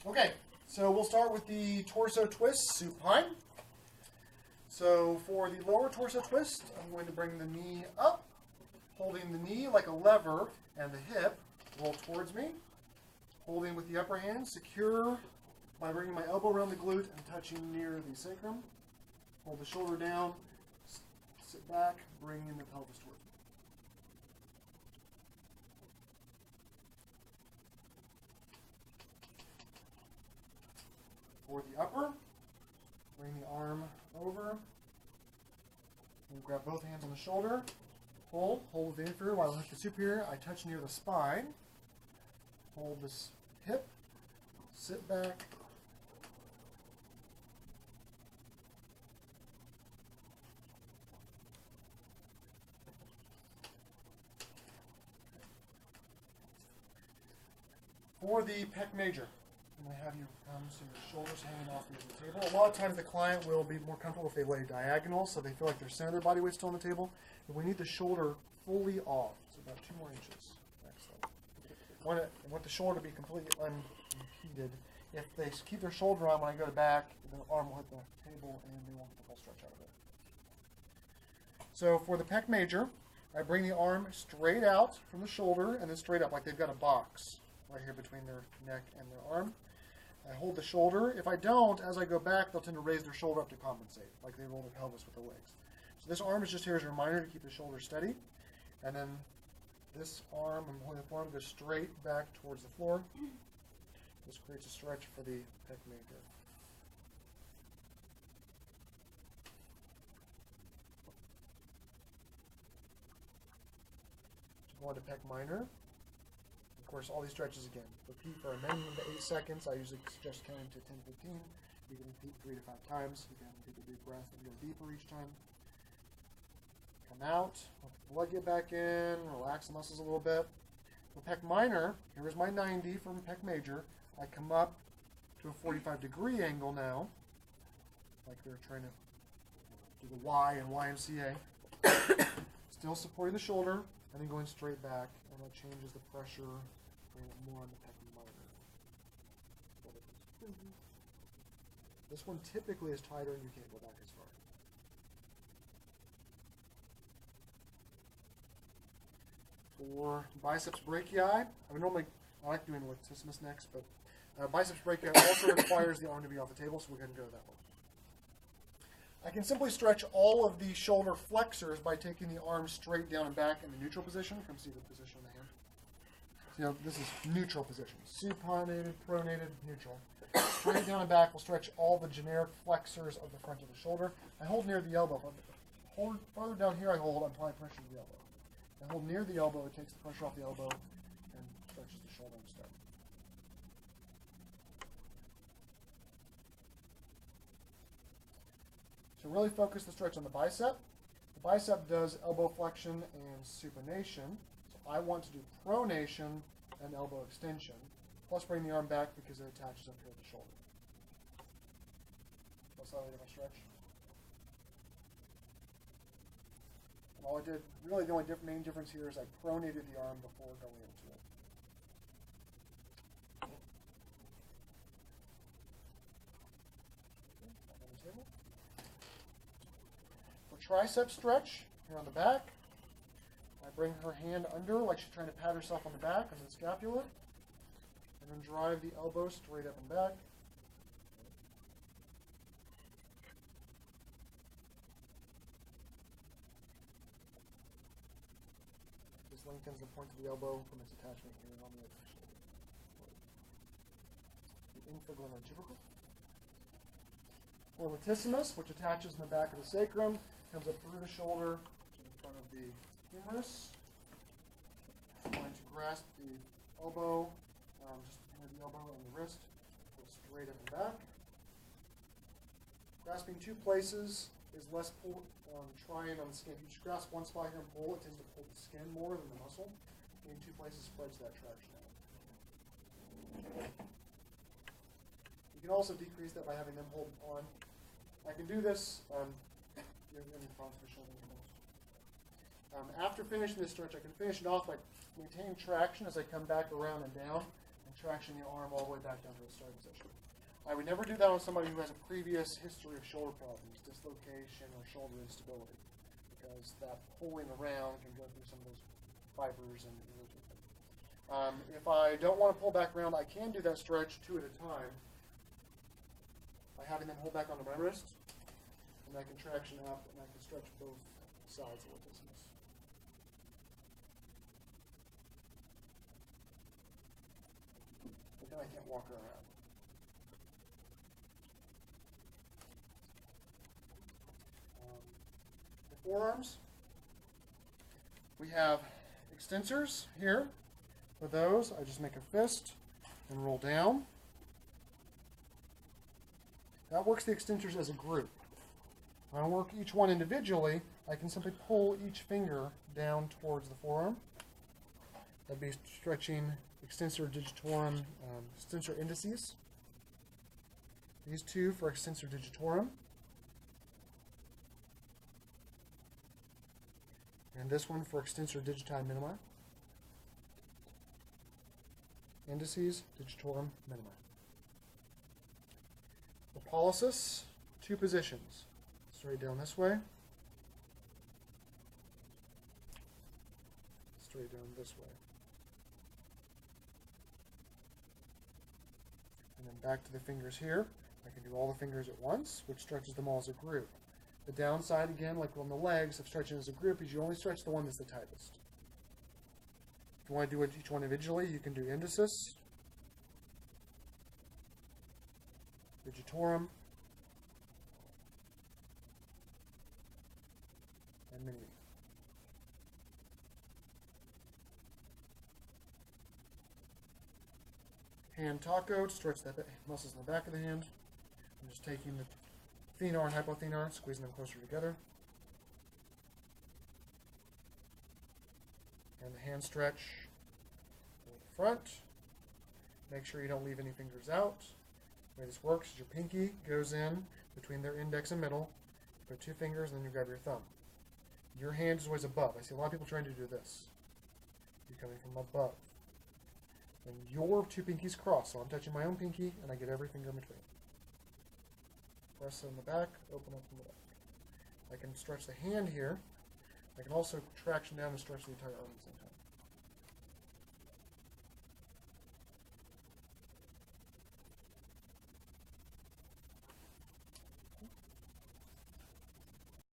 Okay, so we'll start with the torso twist, supine. So for the lower torso twist, I'm going to bring the knee up, holding the knee like a lever, and the hip roll towards me. Holding with the upper hand, secure by bringing my elbow around the glute and touching near the sacrum. Hold the shoulder down, sit back, bring in the pelvis towards me. For the upper, bring the arm over, and grab both hands on the shoulder, hold with the inferior while I lift the superior. I touch near the spine, hold this hip, sit back, for the pec major. I'm going to have you come so your shoulders hanging off the table. A lot of times the client will be more comfortable if they lay diagonal, so they feel like their center of their body weight's still on the table. But we need the shoulder fully off, so about 2 more inches. Excellent. I want the shoulder to be completely unimpeded. If they keep their shoulder on when I go back, the arm will hit the table and they won't get the full stretch out of it. So for the pec major, I bring the arm straight out from the shoulder and then straight up like they've got a box right here between their neck and their arm. I hold the shoulder. If I don't, as I go back, they'll tend to raise their shoulder up to compensate, like they roll the pelvis with the legs. So this arm is just here as a reminder to keep the shoulder steady. And then this arm, I'm holding the forearm, goes straight back towards the floor. This creates a stretch for the pec major. Go on to pec minor. Of course, all these stretches again. Repeat for a minimum to 8 seconds. I usually suggest counting to 10, 15. You can repeat 3 to 5 times. You can take a deep breath and go deeper each time. Come out. Let the blood get back in. Relax the muscles a little bit. For pec minor, here's my 90 from pec major. I come up to a 45-degree angle now, like they're trying to do the Y in YMCA. Still supporting the shoulder, and then going straight back, and that changes the pressure, bringing it more on the pec minor. This one typically is tighter, and you can't go back as far. For biceps brachii, I like doing latissimus next, but biceps brachii also requires the arm to be off the table, so we're going to go to that one. I can simply stretch all of the shoulder flexors by taking the arm straight down and back in the neutral position. Come see the position of the hand. So, you know, this is neutral position. Supinated, pronated, neutral. Straight down and back will stretch all the generic flexors of the front of the shoulder. I hold near the elbow. Hold farther down here, I apply pressure to the elbow. I hold near the elbow, it takes the pressure off the elbow and stretches the shoulder instead. So really focus the stretch on the bicep. The bicep does elbow flexion and supination. So I want to do pronation and elbow extension, plus bring the arm back because it attaches up here at the shoulder. That's how I did my stretch. And all I did, really the only main difference here is I pronated the arm before going into it. Tricep stretch here on the back. I bring her hand under like she's trying to pat herself on the back under the scapula, and then drive the elbow straight up and back. This lengthens the point of the elbow from its attachment here on the other shoulder. The infraglenogyvical. Or latissimus, which attaches in the back of the sacrum, comes up through the shoulder to the front of the humerus. I'm going to grasp the elbow, just near the elbow and the wrist, go straight up and back. Grasping 2 places is less trying on the skin. If you just grasp one spot here and pull, it tends to pull the skin more than the muscle. Being 2 places spreads that traction out. You can also decrease that by having them hold on. I can do this. After finishing this stretch, I can finish it off by maintaining traction as I come back around and down and contraction the arm all the way back down to a starting position. I would never do that on somebody who has a previous history of shoulder problems, dislocation, or shoulder instability, because that pulling around can go through some of those fibers and irritate them. If I don't want to pull back around, I can do that stretch 2 at a time by having them hold back onto my wrist, and that contraction up, and I can stretch both sides of the business. But then I can't walk around. The forearms, we have extensors here. For those, I just make a fist and roll down. That works the extensors as a group. When I work each one individually, I can simply pull each finger down towards the forearm. That'd be stretching extensor digitorum, extensor indices. These two for extensor digitorum. And this one for extensor digiti minimi. Indices, digitorum minimi. For pollicis, 2 positions. Straight down this way. Straight down this way. And then back to the fingers here. I can do all the fingers at once, which stretches them all as a group. The downside, again, like on the legs of stretching as a group, is you only stretch the one that's the tightest. If you want to do each one individually, you can do indicis, digitorum, and minimi. Hand taco to stretch the muscles in the back of the hand. I'm just taking the thenar and hypothenar, squeezing them closer together. And the hand stretch to the front. Make sure you don't leave any fingers out. The way this works is your pinky goes in between their index and middle. You put 2 fingers, and then you grab your thumb. Your hand is always above. I see a lot of people trying to do this. You're coming from above. And your 2 pinkies cross, so I'm touching my own pinky, and I get every finger in between. Press in the back, open up in the back. I can stretch the hand here. I can also traction down and stretch the entire arm at the same time.